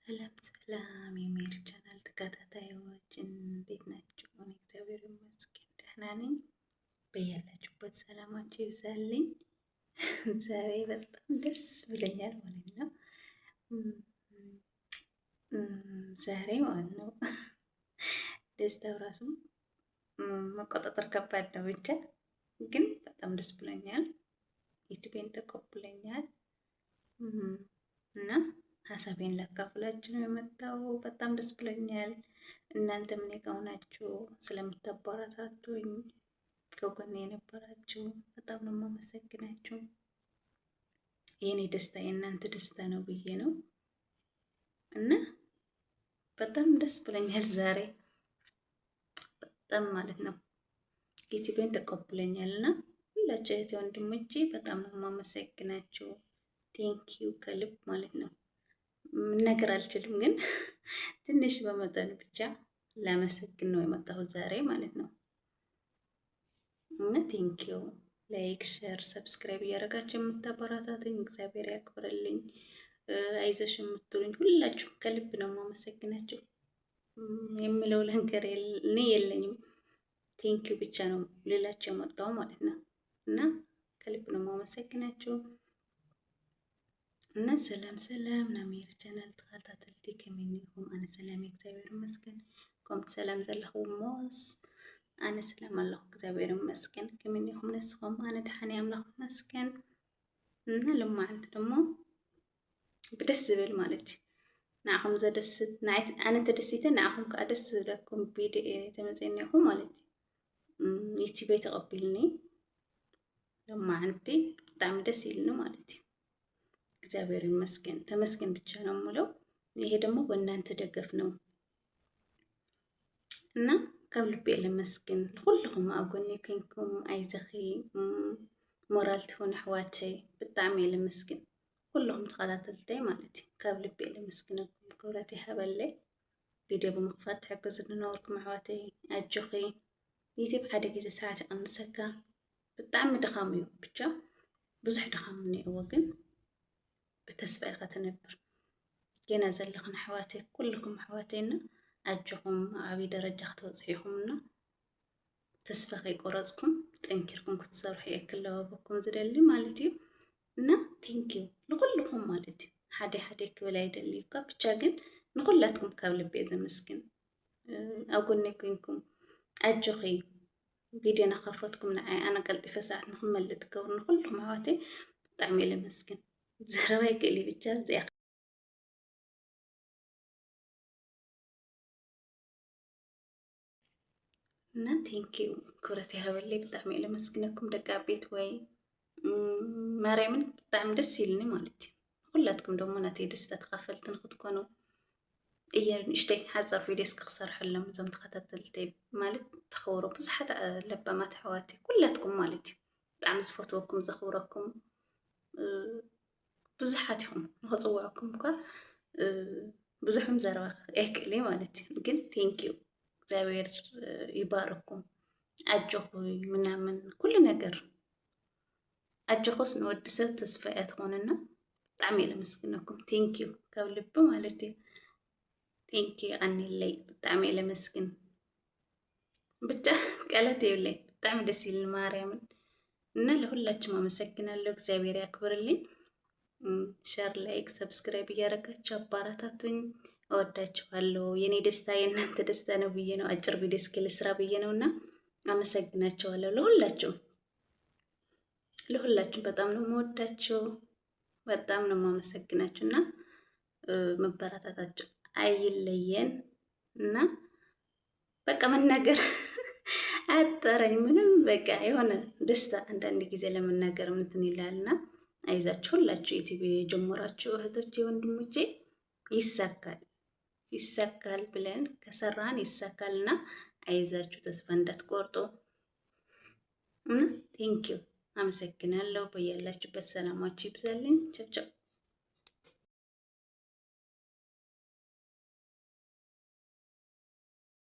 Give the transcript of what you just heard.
ሰላም ሰላም የሜሪ ቻናል ተከታታዮች እንዴት ናችሁ? እኔ እግዚአብሔር ይመስገን ደህና ነኝ። በያላችሁበት ሰላማችሁ ይብዛልኝ። ዛሬ በጣም ደስ ብለኛል ማለት ነው። ዛሬ ማለት ነው ደስታው ራሱ መቆጣጠር ከባድ ነው። ብቻ ግን በጣም ደስ ብለኛል። ዩቲዩብን ተቀብለኛል እና ሀሳቤን ላካፍላችሁ ነው የመጣው። በጣም ደስ ብሎኛል። እናንተም እኔ ጋር ሆናችሁ ስለምታበረታቱኝ ከጎኔ የነበራችሁ በጣም ነው የማመሰግናችሁ። የኔ ደስታ የእናንተ ደስታ ነው ብዬ ነው እና በጣም ደስ ብሎኛል ዛሬ በጣም ማለት ነው። ዩቲዩብን ተቀብለኛል እና ሁላችሁ እህቴ ወንድሞቼ በጣም ነው የማመሰግናችሁ። ቴንኪዩ ከልብ ማለት ነው። ነገር አልችልም ግን ትንሽ በመጠኑ ብቻ ላመሰግን ነው የመጣሁት ዛሬ ማለት ነው። እና ቴንኪዩ ላይክ፣ ሼር፣ ሰብስክራይብ እያደረጋችሁ የምታበረታቱኝ እግዚአብሔር ያክብርልኝ። አይዞሽ የምትሉኝ ሁላችሁ ከልብ ነው የማመሰግናችሁ። የምለው ነገር እኔ የለኝም። ቴንኪዩ ብቻ ነው ልላችሁ የመጣሁ ማለት ነው። እና ከልብ ነው የማመሰግናችሁ። እና ሰላም ሰላም ናሜር ቻናል ተኸታተልቲ ከመይኒኹም ኣነ ሰላም እግዚአብሔር ይመስገን። ከምቲ ሰላም ዘለኹም ሞስ ኣነ ሰላም ኣለኹ እግዚአብሔር ይመስገን። ከመይኒኹም ንስኹም? ኣነ ደሓን ኣምላኽ ይመስገን። እና ልማዓንቲ ደሞ ብደስ ዝብል ማለት እዩ ንዓኹም ዘደስት ኣነ ተደሲተ ንዓኹም ከዓ ደስ ዝብለኩም ቪድዮ ተመፂኒኹ ማለት እዩ። ዩቲዩብ ተቐቢልኒ ልማዓንቲ ብጣዕሚ ደስ ይልኒ ማለት እዩ። እግዚአብሔር ይመስገን ተመስገን ብቻ ነው የምለው። ይሄ ደግሞ በእናንተ ደገፍ ነው እና ከልቤ ለመስገን ሁሉም ኣብ ጎኔ ኮንኩም ኣይዘኺ ሞራል ትሆኑ ኣሕዋተይ ብጣዕሚ ለመስገን ሁሉም ተኸታተልተይ ማለት እዩ። ካብ ልቤ ለመስገነኩም ክብረት ይሃበለይ። ቪድዮ ብምክፋት ትሕገዙ ዝነበርኩም ኣሕዋተይ ኣጆኺ ዩቲዩብ ሓደ ግዜ ሰዓት ይቐንሰካ ብጣዕሚ ድኻም እዩ። ብቻ ብዙሕ ድኻም እኒአዎ ግን بتسبق خاتنبر جينا زلخن حواتي كلكم حواتينا أجهم عبي درجة توصيحهمنا تسبقي قرصكم تنكركم كتصرحي كل وابكم زدلي مالتي نا تنكيو لكلكم مالتي حدي كولايد اللي كابتشاجن نقولاتكم قبل بيز مسكن أو كنكم أجخي فيديو نخافتكم نعي أنا قلت في ساعة نخمل تكون نقولكم حواتي تعملي مسكن زرواي قلي ብቻ زي እና ቴንኪው ክብረት ይሃበለይ ብጣዕሚ ለመስግነኩም ደጋ ቤት ወይ ማርያምን ብጣዕሚ ደስ ይልኒ ማለት እዩ። ሁላትኩም ደሞ ናተይ ደስታ ተካፈልትን ክትኮኑ እየ ንሽተይ ሓፀር ቪድዮስ ክሰርሐሎም እዞም ተኸታተልተይ ማለት ተኸብሮ ብዙሓት ለባማት ኣሕዋት ኩላትኩም ማለት እዩ። ብጣዕሚ ዝፈትወኩም ዘኽብረኩም ብዙሓት ኢኹም ንኽፅውዐኩም እኳ ብዙሕም ዘረባ ኣይክእለ ማለት እዩ። ግን ቴንኪዩ እግዚአብሔር ይባርኩም። ኣጆኹ ምናምን ኩሉ ነገር ኣጆኹስ ንወዲ ሰብ ተስፋ እያ ትኾንና። ብጣዕሚ እየ ለመስግነኩም ቴንኪዩ ካብ ልቢ ማለት እዩ። ቴንኪዩ ኣኒለይ ብጣዕሚ እየ ለመስግን ብቻ ቃላት የብለይ ብጣዕሚ ደስ ይብል ማርያምን እና ለሁላችሁም አመሰግናለሁ። እግዚአብሔር ያክብርልኝ። ሸር ላይክ ሰብስክራይብ እያደረጋችሁ አባራታቱኝ። እወዳችኋለሁ። የኔ ደስታ የእናንተ ደስታ ነው ብዬ ነው አጭር ቪዲዮ እስኪ ልስራ ብዬ ነውና አመሰግናችኋለሁ። ለሁላችሁም በጣም ነው የምወዳችሁ፣ በጣም ነው የማመሰግናችሁና መበረታታችሁ አይለየን እና በቃ መናገር አጠረኝ ምንም በቃ የሆነ ደስታ አንዳንድ ጊዜ ለመናገር እንትን ይላልና አይዛችሁ ሁላችሁ ዩቲዩብ የጀመራችሁ እህቶቼ ወንድሞቼ ይሳካል ብለን ከሰራን ይሳካልና አይዛችሁ ተስፋ እንዳትቆርጡ። ቴንኪዩ አመሰግናለሁ። በያላችሁበት ሰላማችሁ ይብዛልኝ። ቻው ቻው።